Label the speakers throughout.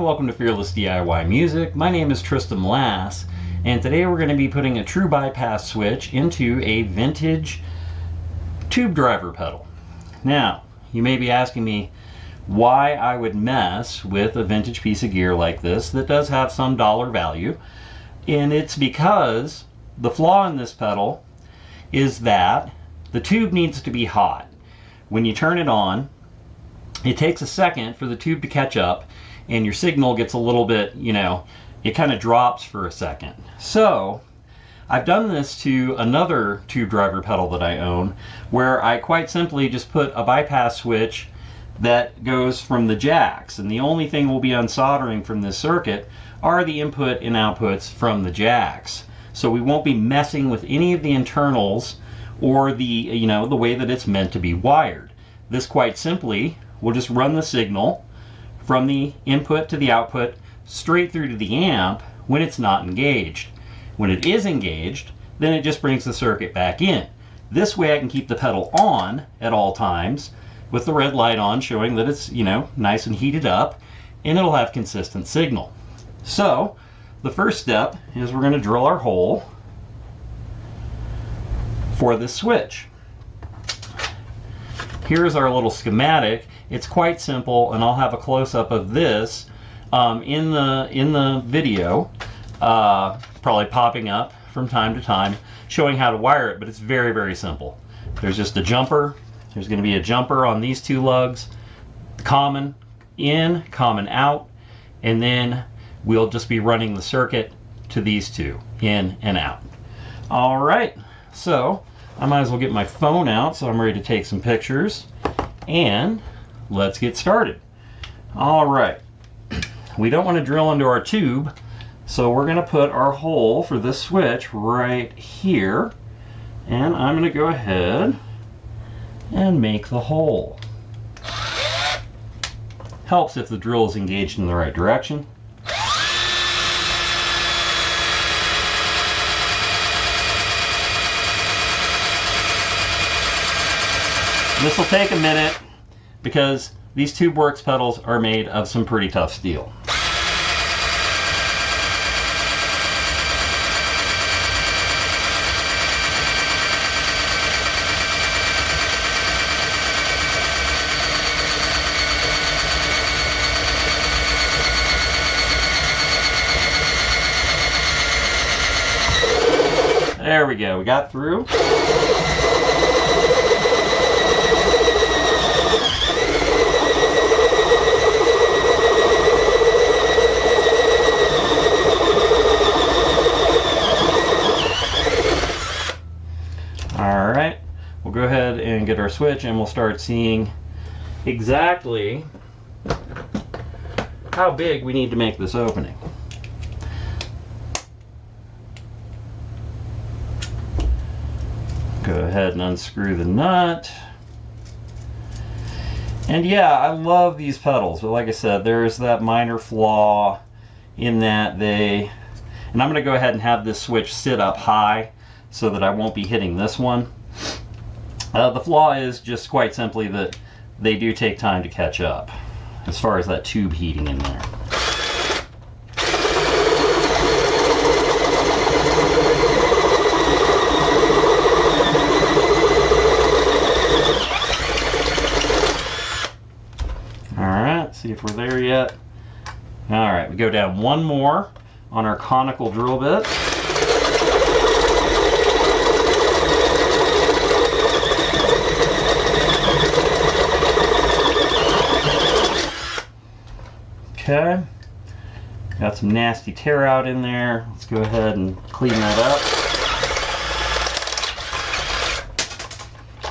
Speaker 1: welcome to Fearless DIY Music. My name is Tristan Lass, and today we're going to be putting a true bypass switch into a vintage tube driver pedal. Now, you may be asking me why I would mess with a vintage piece of gear like this that does have some dollar value, and it's because the flaw in this pedal is that the tube needs to be hot. When you turn it on, it takes a second for the tube to catch up, and your signal gets a little bit, it kind of drops for a second. So I've done this to another tube driver pedal that I own, where I quite simply just put a bypass switch that goes from the jacks, and the only thing we'll be unsoldering from this circuit are the input and outputs from the jacks. So we won't be messing with any of the internals or the way that it's meant to be wired. This quite simply will just run the signal from the input to the output straight through to the amp when it's not engaged. When it is engaged, then it just brings the circuit back in. This way I can keep the pedal on at all times with the red light on showing that it's nice and heated up, and it'll have consistent signal. So the first step is we're going to drill our hole for this switch. Here's our little schematic. It's quite simple, and I'll have a close-up of this in the video, probably popping up from time to time, showing how to wire it, but it's very, very simple. There's just a jumper. There's going to be a jumper on these two lugs, common in, common out, and then we'll just be running the circuit to these two, in and out. All right, so I might as well get my phone out so I'm ready to take some pictures, and let's get started. All right, we don't want to drill into our tube, so we're going to put our hole for this switch right here, and I'm going to go ahead and make the hole. Helps if the drill is engaged in the right direction. This will take a minute because these TubeWorks pedals are made of some pretty tough steel. There we go, we got through. Alright, we'll go ahead and get our switch, and we'll start seeing exactly how big we need to make this opening. Go ahead and unscrew the nut. And yeah, I love these pedals, but like I said, there's that minor flaw in that and I'm going to go ahead and have this switch sit up high so that I won't be hitting this one. The flaw is just quite simply that they do take time to catch up as far as that tube heating in there. Alright, see if we're there yet. Alright, we go down one more on our conical drill bit. Okay, got some nasty tear out in there. Let's go ahead and clean that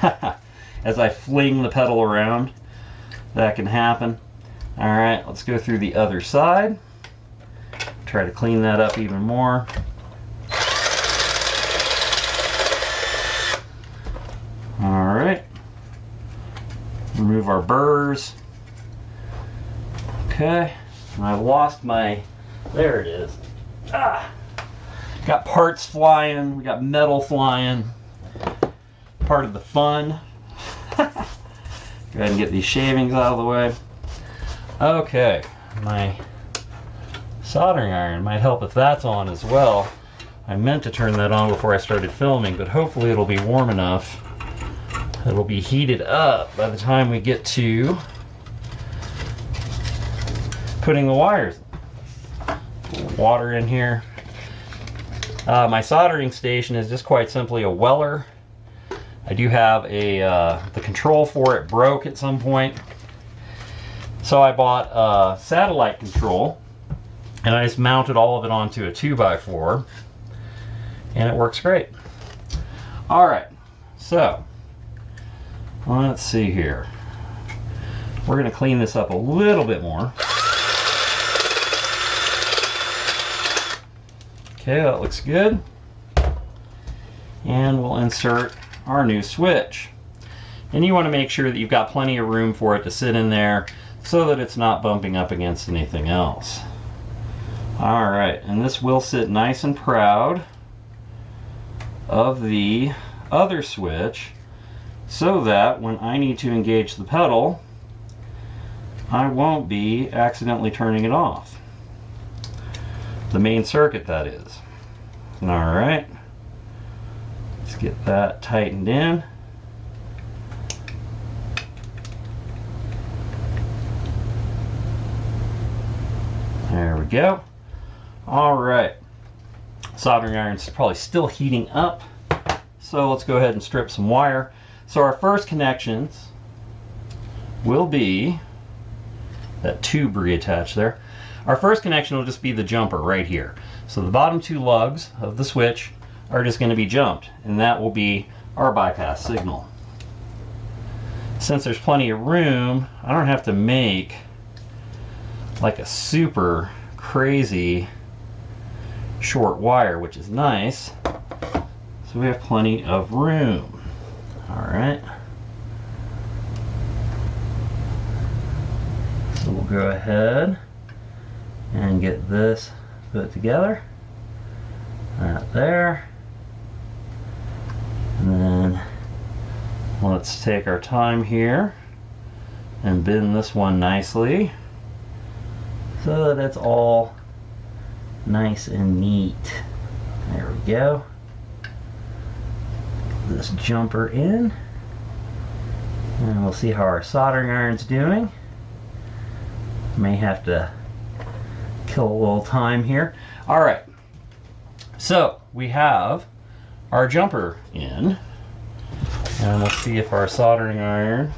Speaker 1: up. As I fling the pedal around, that can happen. All right, let's go through the other side. Try to clean that up even more. All right, remove our burrs. Okay, and I lost my, there it is. Got parts flying, we got metal flying. Part of the fun. Go ahead and get these shavings out of the way. Okay, my soldering iron. Might help if that's on as well. I meant to turn that on before I started filming, but hopefully it'll be warm enough. It'll be heated up by the time we get to putting the wires. Water in here. My soldering station is just quite simply a Weller. I do have the control for it broke at some point, so I bought a satellite control, and I just mounted all of it onto a 2x4, and it works great. All right, so let's see here. We're going to clean this up a little bit more. Okay, that looks good. And we'll insert our new switch. And you want to make sure that you've got plenty of room for it to sit in there so that it's not bumping up against anything else. All right, and this will sit nice and proud of the other switch so that when I need to engage the pedal, I won't be accidentally turning it off. The main circuit, that is. All right, let's get that tightened in. There we go. All right, soldering iron's probably still heating up, so let's go ahead and strip some wire. So our first connections will be that tube reattached there. Our first connection will just be the jumper right here. So the bottom two lugs of the switch are just going to be jumped, and that will be our bypass signal. Since there's plenty of room, I don't have to make like a super crazy short wire, which is nice. So we have plenty of room. All right. So we'll go ahead and get this put together. That there. And then let's take our time here and bend this one nicely so that it's all nice and neat. There we go. This jumper in, and we'll see how our soldering iron's doing. May have to kill a little time here. All right, so we have our jumper in, and let's see if our soldering iron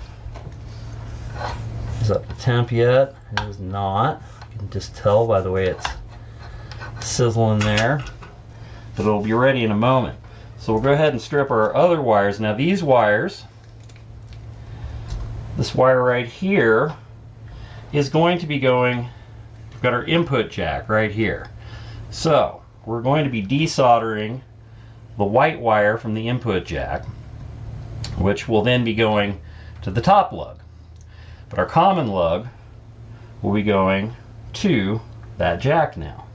Speaker 1: is up to temp yet. It is not. You can just tell by the way it's sizzling there, but it'll be ready in a moment. So we'll go ahead and strip our other wires. Now these wires, this wire right here is going to be going, we've got our input jack right here. So we're going to be desoldering the white wire from the input jack, which will then be going to the top lug. But our common lug will be going to that jack now.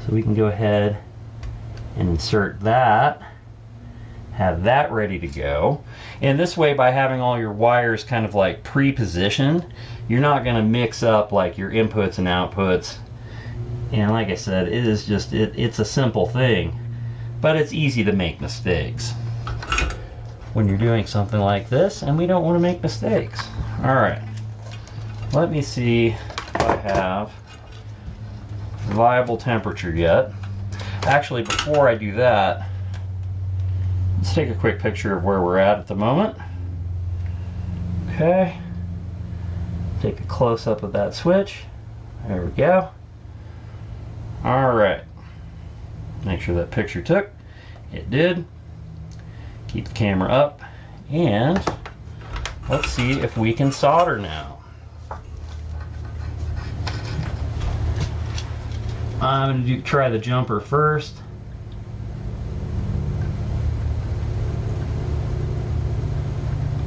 Speaker 1: So we can go ahead and insert that, have that ready to go. And this way, by having all your wires kind of like pre-positioned, you're not going to mix up like your inputs and outputs. And like I said, it is just, it's a simple thing, but it's easy to make mistakes when you're doing something like this, and we don't want to make mistakes. All right, let me see if I have viable temperature yet. Actually, before I do that, let's take a quick picture of where we're at the moment. Okay, take a close-up of that switch. There we go. All right, make sure that picture took. It did. Keep the camera up, and let's see if we can solder now. I'm going to try the jumper first.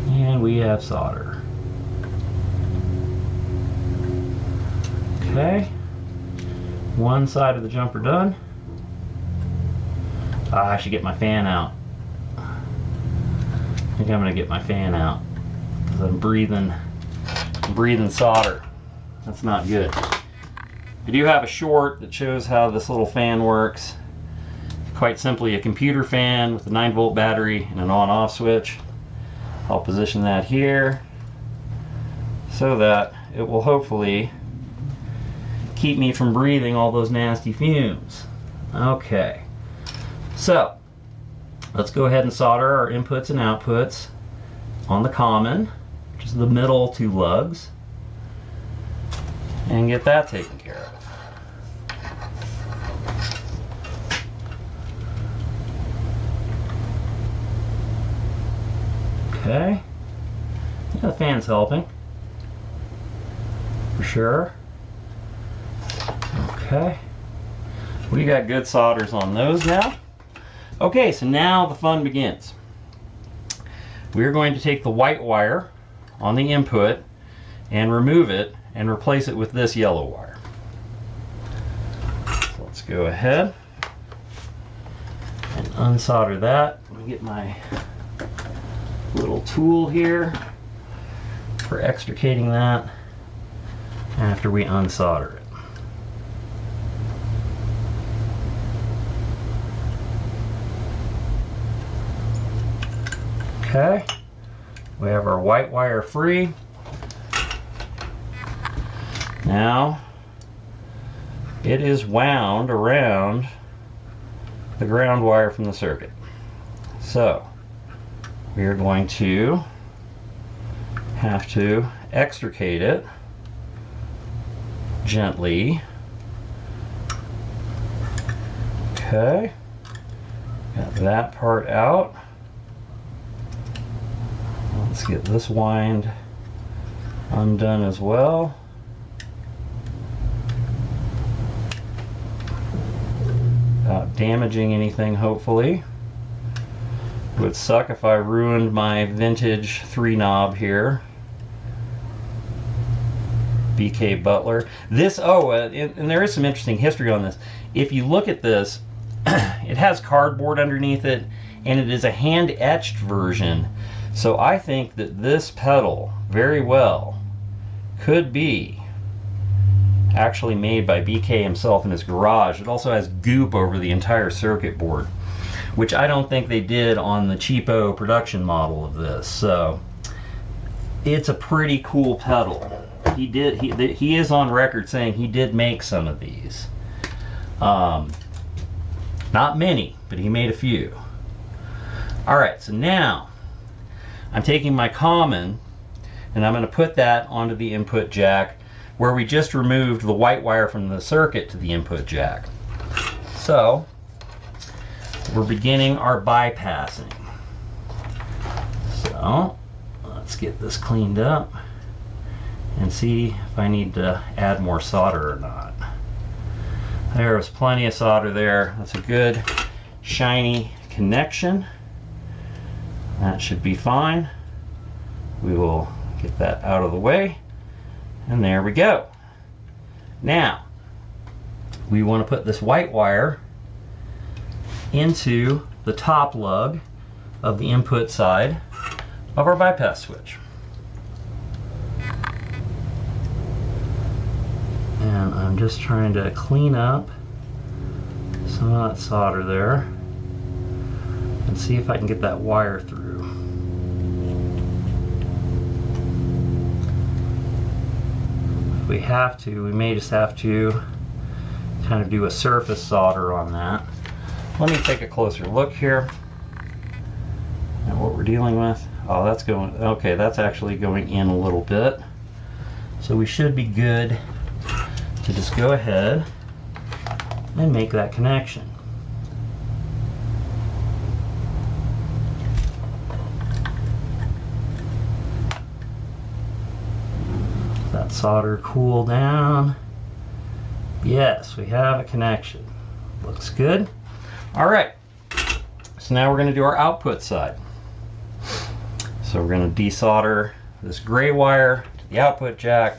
Speaker 1: And we have solder. Okay. One side of the jumper done. I should get my fan out. I think I'm going to get my fan out because I'm breathing solder. That's not good. I do have a short that shows how this little fan works. Quite simply a computer fan with a 9-volt battery and an on-off switch. I'll position that here so that it will hopefully keep me from breathing all those nasty fumes. Okay, so let's go ahead and solder our inputs and outputs on the common, which is the middle two lugs, and get that taken care of. Okay, yeah, the fan's helping, for sure. Okay, we got good solders on those now. Okay, so now the fun begins. We're going to take the white wire on the input and remove it and replace it with this yellow wire. So let's go ahead and unsolder that. Let me get my little tool here for extricating that after we unsolder it. Okay, we have our white wire free. Now it is wound around the ground wire from the circuit. So we are going to have to extricate it gently. Okay, got that part out. Let's get this wind undone as well. Without damaging anything, hopefully. It would suck if I ruined my vintage 3-knob here. BK Butler. This, and there is some interesting history on this. If you look at this, it has cardboard underneath it, and it is a hand-etched version. So I think that this pedal very well could be actually made by BK himself in his garage. It also has goop over the entire circuit board, which I don't think they did on the cheapo production model of this. So it's a pretty cool pedal. He is on record saying he did make some of these. Not many, but he made a few. Alright, so now I'm taking my common and I'm going to put that onto the input jack where we just removed the white wire from the circuit to the input jack. So we're beginning our bypassing. So let's get this cleaned up and see if I need to add more solder or not. There was plenty of solder there. That's a good shiny connection. That should be fine. We will get that out of the way. And there we go. Now, we want to put this white wire into the top lug of the input side of our bypass switch. And I'm just trying to clean up some of that solder there and see if I can get that wire through. If we have to, we may just have to kind of do a surface solder on that. Let me take a closer look here at what we're dealing with. Oh, that's going, okay, that's actually going in a little bit. So we should be good to just go ahead and make that connection. Let that solder cool down. Yes, we have a connection. Looks good. All right, so now we're going to do our output side. So we're going to desolder this gray wire to the output jack.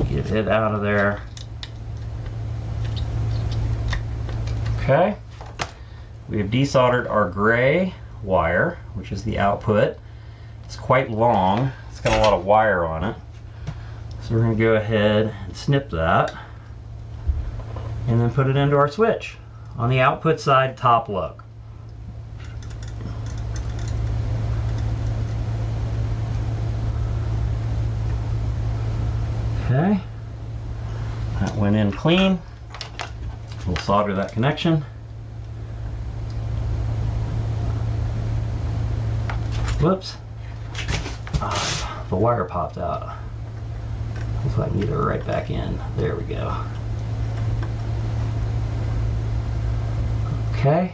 Speaker 1: Get it out of there. Okay, we have desoldered our gray wire, which is the output, It's quite long. It's got a lot of wire on it. So we're going to go ahead and snip that and then put it into our switch on the output side, top lug. Okay, that went in clean. We'll solder that connection. Whoops. The wire popped out. So I can get it right back in. There we go. Okay.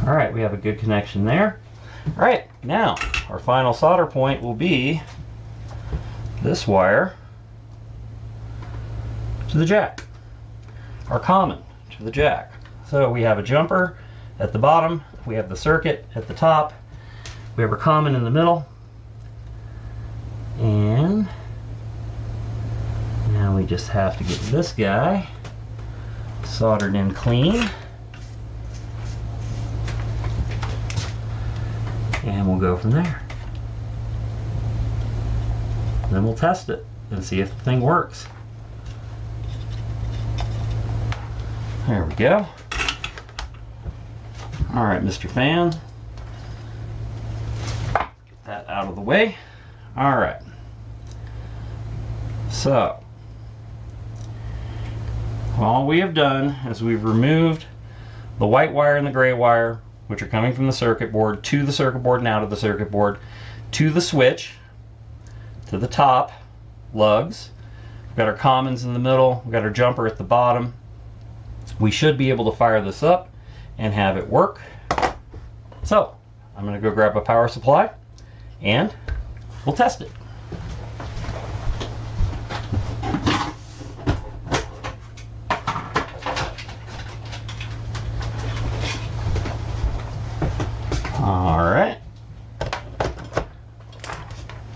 Speaker 1: Alright, we have a good connection there. Alright, now our final solder point will be this wire to the jack. Our common to the jack. So we have a jumper at the bottom, we have the circuit at the top, we have our common in the middle, and now we just have to get this guy soldered in clean, and we'll go from there. Then we'll test it and see if the thing works. There we go. All right, Mr. Fan. Get that out of the way. All right. So, all we have done is we've removed the white wire and the gray wire, which are coming from the circuit board to the circuit board and out of the circuit board to the switch, to the top lugs. We've got our commons in the middle. We've got our jumper at the bottom. We should be able to fire this up and have it work. So I'm going to go grab a power supply and we'll test it. All right.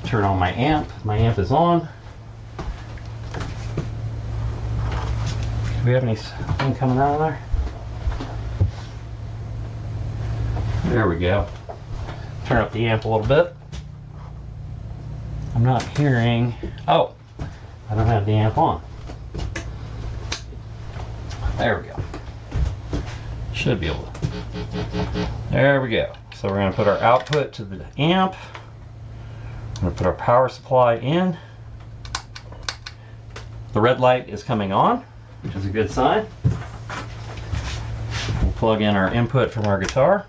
Speaker 1: Turn on my amp. My amp is on. Do we have anything coming out of there? There we go. Turn up the amp a little bit. I'm not hearing. Oh, I don't have the amp on. There we go. Should be able to. There we go. So we're going to put our output to the amp. I'm going to put our power supply in. The red light is coming on, which is a good sign. We'll plug in our input from our guitar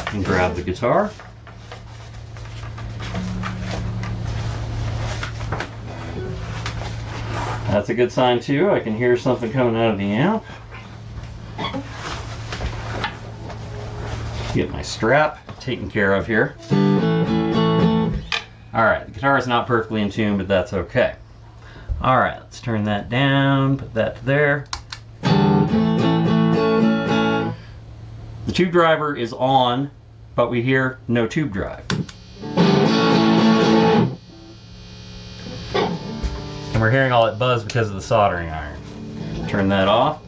Speaker 1: and grab the guitar. That's a good sign too. I can hear something coming out of the amp. Get my strap taken care of here. Alright, the guitar is not perfectly in tune, but that's okay. Alright, let's turn that down, put that there. The tube driver is on, but we hear no tube drive. And we're hearing all that buzz because of the soldering iron. Turn that off.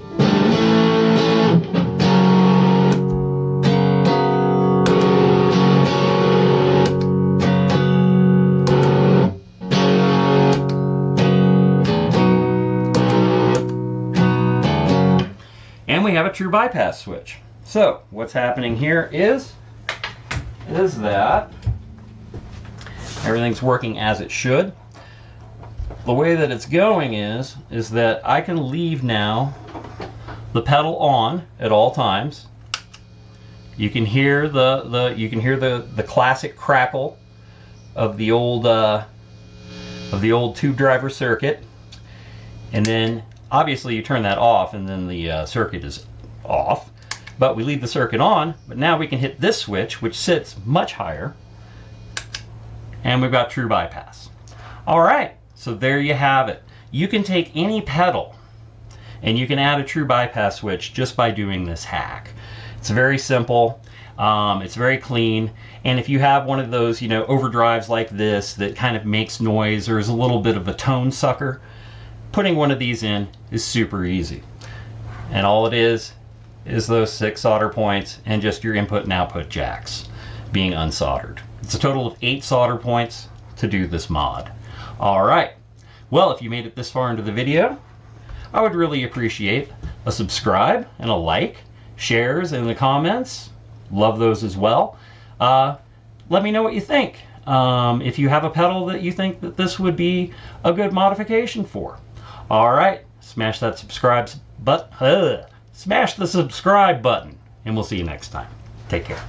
Speaker 1: And we have a true bypass switch. So what's happening here is that everything's working as it should. The way that it's going is that I can leave now the pedal on at all times. You can hear the classic crackle of the old tube driver circuit, and then obviously you turn that off and then the circuit is off, but we leave the circuit on. But now we can hit this switch, which sits much higher, and we've got true bypass. All right, so there you have it. You can take any pedal and you can add a true bypass switch just by doing this hack. It's very simple. It's very clean, and if you have one of those, overdrives like this that kind of makes noise or is a little bit of a tone sucker, putting one of these in is super easy. And all it is is those 6 solder points and just your input and output jacks being unsoldered. It's a total of 8 solder points to do this mod. All right. Well, if you made it this far into the video, I would really appreciate a subscribe and a like, shares in the comments. Love those as well. Let me know what you think. If you have a pedal that you think that this would be a good modification for. All right, smash that subscribe button. Smash the subscribe button, and we'll see you next time. Take care.